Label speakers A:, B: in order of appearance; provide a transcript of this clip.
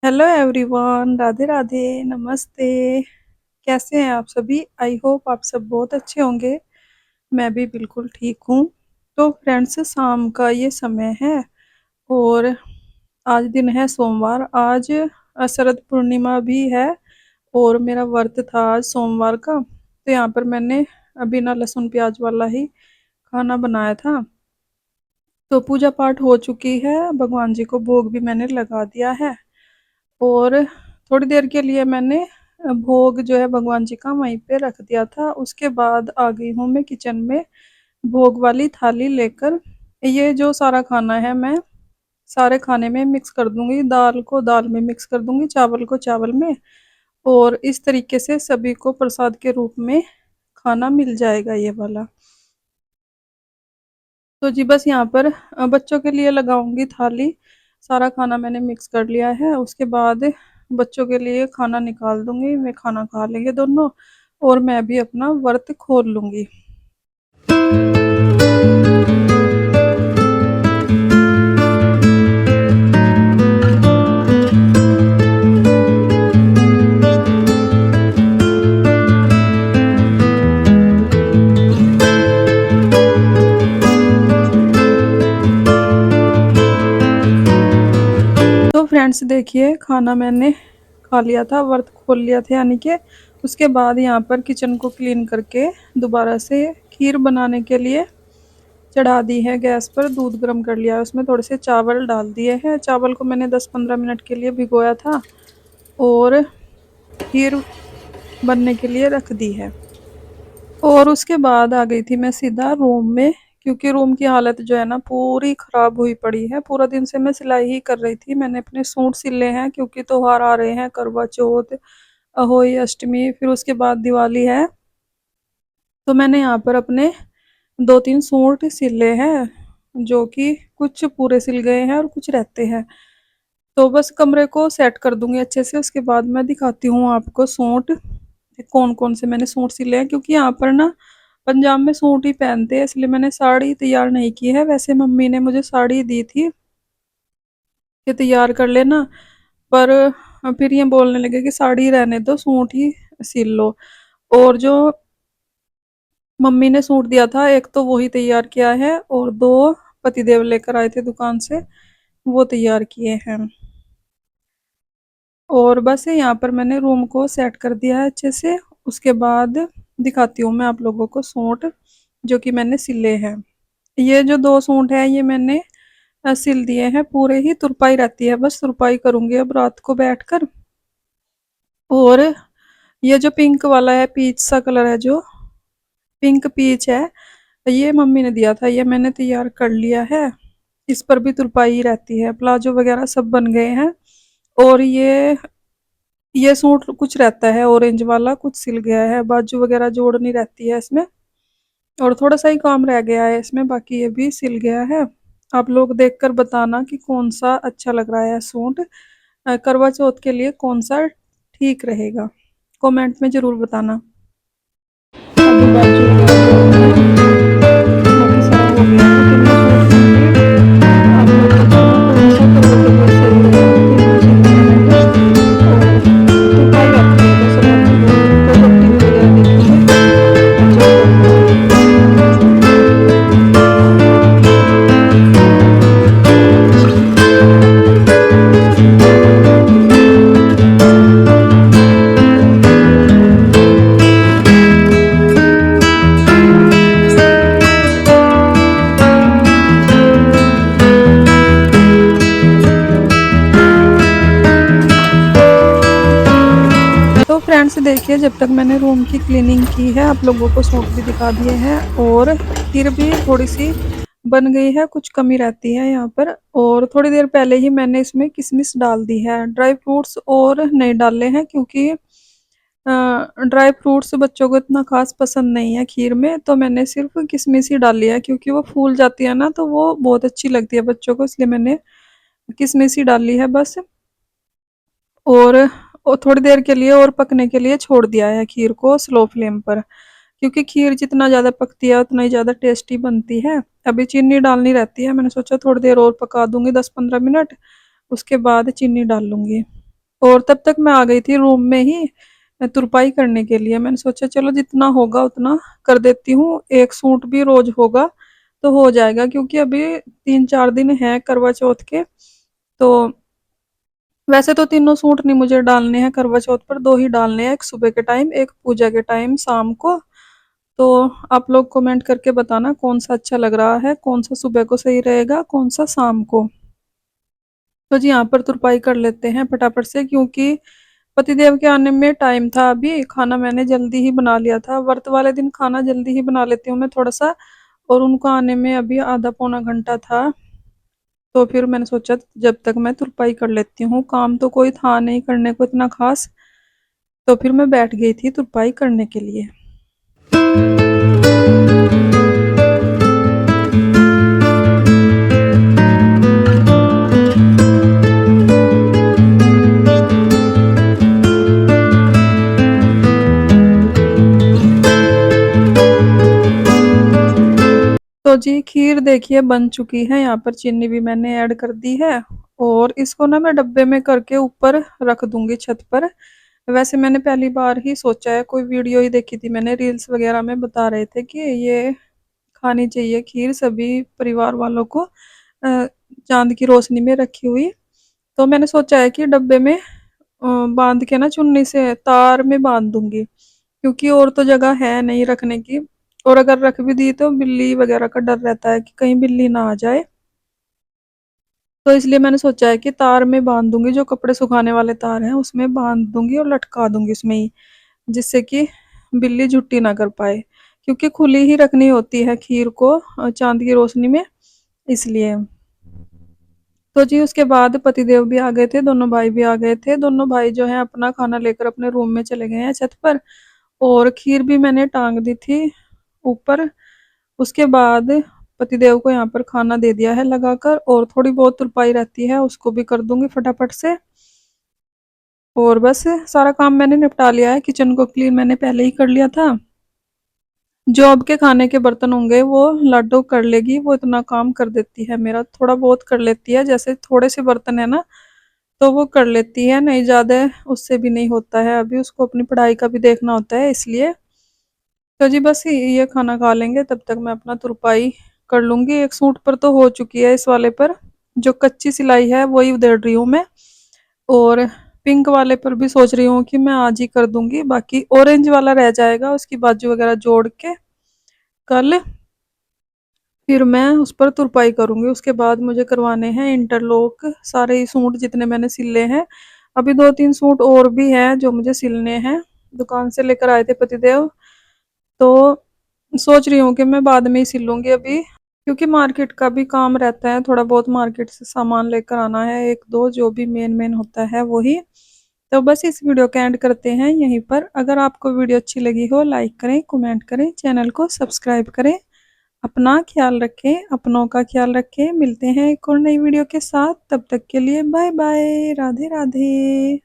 A: Hello everyone, Radhe Radhe, नमस्ते। कैसे हैं आप सभी? आई होप आप सब बहुत अच्छे होंगे। मैं भी बिल्कुल ठीक हूँ। तो फ्रेंड्स, शाम का ये समय है और आज दिन है सोमवार। आज शरद पूर्णिमा भी है और मेरा व्रत था आज सोमवार का। तो यहाँ पर मैंने बिना लहसुन प्याज वाला ही खाना बनाया था। तो पूजा पाठ हो चुकी है, भगवान जी को भोग भी मैंने लगा दिया है और थोड़ी देर के लिए मैंने भोग जो है भगवान जी का वहीं पे रख दिया था। उसके बाद आ गई हूँ मैं किचन में भोग वाली थाली लेकर। ये जो सारा खाना है मैं सारे खाने में मिक्स कर दूंगी, दाल को दाल में मिक्स कर दूंगी, चावल को चावल में, और इस तरीके से सभी को प्रसाद के रूप में खाना मिल जाएगा ये वाला। तो जी बस यहाँ पर बच्चों के लिए लगाऊंगी थाली। सारा खाना मैंने मिक्स कर लिया है। उसके बाद बच्चों के लिए खाना निकाल दूंगी, वे खाना खा लेंगे दोनों और मैं भी अपना व्रत खोल लूंगी। तो फ्रेंड्स देखिए, खाना मैंने खा लिया था, व्रत खोल लिया था यानी कि। उसके बाद यहाँ पर किचन को क्लीन करके दोबारा से खीर बनाने के लिए चढ़ा दी है गैस पर। दूध गर्म कर लिया है, उसमें थोड़े से चावल डाल दिए हैं। चावल को मैंने 10-15 मिनट के लिए भिगोया था और खीर बनने के लिए रख दी है। और उसके बाद आ गई थी मैं सीधा रूम में, क्योंकि रूम की हालत जो है ना पूरी ख़राब हुई पड़ी है। पूरा दिन से मैं सिलाई ही कर रही थी। मैंने अपने सूट सिले हैं क्योंकि त्योहार आ रहे हैं, करवा चौथ, अहोई अष्टमी, फिर उसके बाद दिवाली है। तो मैंने यहाँ पर अपने 2-3 सूट सिले हैं, जो कि कुछ पूरे सिल गए हैं और कुछ रहते हैं। तो बस कमरे को सेट कर दूंगी अच्छे से, उसके बाद मैं दिखाती हूँ आपको सूट कौन कौन से मैंने सूट सिले हैं। क्योंकि यहाँ पर ना पंजाब में सूट ही पहनते हैं, इसलिए मैंने साड़ी तैयार नहीं की है। वैसे मम्मी ने मुझे साड़ी दी थी कि तैयार कर लेना, पर फिर ये बोलने लगे कि साड़ी रहने दो, सूट ही सिल लो। और जो मम्मी ने सूट दिया था, एक तो वही तैयार किया है और दो पतिदेव लेकर आए थे दुकान से, वो तैयार किए हैं। और बस यहाँ पर मैंने रूम को सेट कर दिया है अच्छे से। उसके बाद दिखाती हूँ मैं आप लोगों को सूट जो कि मैंने सिले हैं। ये जो 2 सूट हैं ये मैंने सिल दिए हैं, पूरे ही तुरपाई रहती है, बस तुरपाई करूंगी अब रात को बैठकर। और ये जो पिंक वाला है, पीच सा कलर है, जो पिंक पीच है, ये मम्मी ने दिया था, ये मैंने तैयार कर लिया है। इस पर भी तुरपाई ही रहती है, प्लाजो वगैरह सब बन गए हैं। और ये सूट कुछ रहता है ऑरेंज वाला, कुछ सिल गया है, बाजू वगैरह जोड़नी रहती है इसमें, और थोड़ा सा ही काम रह गया है इसमें, बाकी ये भी सिल गया है। आप लोग देखकर बताना कि कौन सा अच्छा लग रहा है सूट, करवा चौथ के लिए कौन सा ठीक रहेगा, कमेंट में ज़रूर बताना। अभी बाजू वगैरह जोड़ना है, बाकी सारा हो गया है। तीनों सूट कंप्लीट। आप लोग बताना कौन सा करवा चौथ सही रहेगा। तीनों सिल गए मैंने और तुरपाई रहती है, बस अब आप लोग को कटिंग वगैरह देखेंगे अच्छा लगेगा। तो फ्रेंड्स देखिए, जब तक मैंने रूम की क्लीनिंग की है आप लोगों को सूट भी दिखा दिए हैं और खीर भी थोड़ी सी बन गई है, कुछ कमी रहती है यहाँ पर। और थोड़ी देर पहले ही मैंने इसमें किशमिश डाल दी है, ड्राई फ्रूट्स और नहीं डाले हैं क्योंकि ड्राई फ्रूट्स बच्चों को इतना खास पसंद नहीं है खीर में। तो मैंने सिर्फ किशमिश ही डाली है, क्योंकि वो फूल जाती है ना तो वो बहुत अच्छी लगती है बच्चों को, इसलिए मैंने किशमिश ही डाली है बस। और थोड़ी देर के लिए और पकने के लिए छोड़ दिया है खीर को स्लो फ्लेम पर, क्योंकि खीर जितना ज़्यादा पकती है उतना ही ज़्यादा टेस्टी बनती है। अभी चीनी डालनी रहती है, मैंने सोचा थोड़ी देर और पका दूंगी, 10-15 मिनट, उसके बाद चीनी डाल लूंगी। और तब तक मैं आ गई थी रूम में ही तुरपाई करने के लिए। मैंने सोचा चलो जितना होगा उतना कर देती हूँ, एक सूट भी रोज होगा तो हो जाएगा, क्योंकि अभी 3-4 दिन है करवा चौथ के। तो वैसे तो तीनों सूट नहीं मुझे डालने हैं करवा चौथ पर, दो ही डालने हैं, एक सुबह के टाइम, एक पूजा के टाइम शाम को। तो आप लोग कमेंट करके बताना कौन सा अच्छा लग रहा है, कौन सा सुबह को सही रहेगा, कौन सा शाम को। तो जी यहाँ पर तुरपाई कर लेते हैं फटाफट से, क्योंकि पतिदेव के आने में टाइम था। अभी खाना मैंने जल्दी ही बना लिया था, व्रत वाले दिन खाना जल्दी ही बना लेती हूँ मैं थोड़ा सा, और उनको आने में अभी आधा पौना घंटा था। तो फिर मैंने सोचा जब तक मैं तुरपाई कर लेती हूँ, काम तो कोई था नहीं करने को इतना खास, तो फिर मैं बैठ गई थी तुरपाई करने के लिए। तो जी खीर देखिए बन चुकी है, यहाँ पर चीनी भी मैंने ऐड कर दी है, और इसको ना मैं डब्बे में करके ऊपर रख दूंगी छत पर। वैसे मैंने पहली बार ही सोचा है, कोई वीडियो ही देखी थी मैंने, रील्स वगैरह में बता रहे थे कि ये खानी चाहिए खीर सभी परिवार वालों को चांद की रोशनी में रखी हुई। तो मैंने सोचा है कि डब्बे में बांध के ना चुन्नी से तार में बांध दूंगी, क्योंकि और तो जगह है नहीं रखने की, और अगर रख भी दी तो बिल्ली वगैरह का डर रहता है कि कहीं बिल्ली ना आ जाए। तो इसलिए मैंने सोचा है कि तार में बांध दूंगी, जो कपड़े सुखाने वाले तार हैं उसमें बांध दूंगी और लटका दूंगी उसमें ही, जिससे कि बिल्ली झुट्टी ना कर पाए, क्योंकि खुली ही रखनी होती है खीर को चांद की रोशनी में, इसलिए। तो जी उसके बाद पतिदेव भी आ गए थे, दोनों भाई भी आ गए थे, दोनों भाई जो है अपना खाना लेकर अपने रूम में चले गए हैं छत पर, और खीर भी मैंने टांग दी थी ऊपर। उसके बाद पतिदेव को यहाँ पर खाना दे दिया है लगाकर, और थोड़ी बहुत तुरपाई रहती है उसको भी कर दूंगी फटाफट से। और बस सारा काम मैंने निपटा लिया है, किचन को क्लीन मैंने पहले ही कर लिया था। जो अब के खाने के बर्तन होंगे वो लाडो कर लेगी, वो इतना काम कर देती है, मेरा थोड़ा बहुत कर लेती है, जैसे थोड़े से बर्तन है ना तो वो कर लेती है, नहीं ज्यादा उससे भी नहीं होता है, अभी उसको अपनी पढ़ाई का भी देखना होता है इसलिए। तो जी बस ये खाना खा लेंगे तब तक मैं अपना तुरपाई कर लूंगी। एक सूट पर तो हो चुकी है, इस वाले पर जो कच्ची सिलाई है वही उधेड़ रही हूँ मैं, और पिंक वाले पर भी सोच रही हूँ कि मैं आज ही कर दूंगी, बाकी ऑरेंज वाला रह जाएगा, उसकी बाजू वगैरह जोड़ के कल फिर मैं उस पर तुरपाई करूंगी। उसके बाद मुझे करवाने हैं इंटरलॉक सारे ही सूट जितने मैंने सिले हैं, अभी 2-3 सूट और भी हैं जो मुझे सिलने हैं, दुकान से लेकर आए थे पतिदेव। तो सोच रही हूँ कि मैं बाद में ही सिलूंगी अभी, क्योंकि मार्केट का भी काम रहता है, थोड़ा बहुत मार्केट से सामान लेकर आना है, एक दो जो भी मेन मेन होता है वही। तो बस इस वीडियो का एंड करते हैं यहीं पर। अगर आपको वीडियो अच्छी लगी हो लाइक करें, कमेंट करें, चैनल को सब्सक्राइब करें। अपना ख्याल रखें, अपनों का ख्याल रखें। मिलते हैं एक और नई वीडियो के साथ, तब तक के लिए बाय बाय, राधे राधे।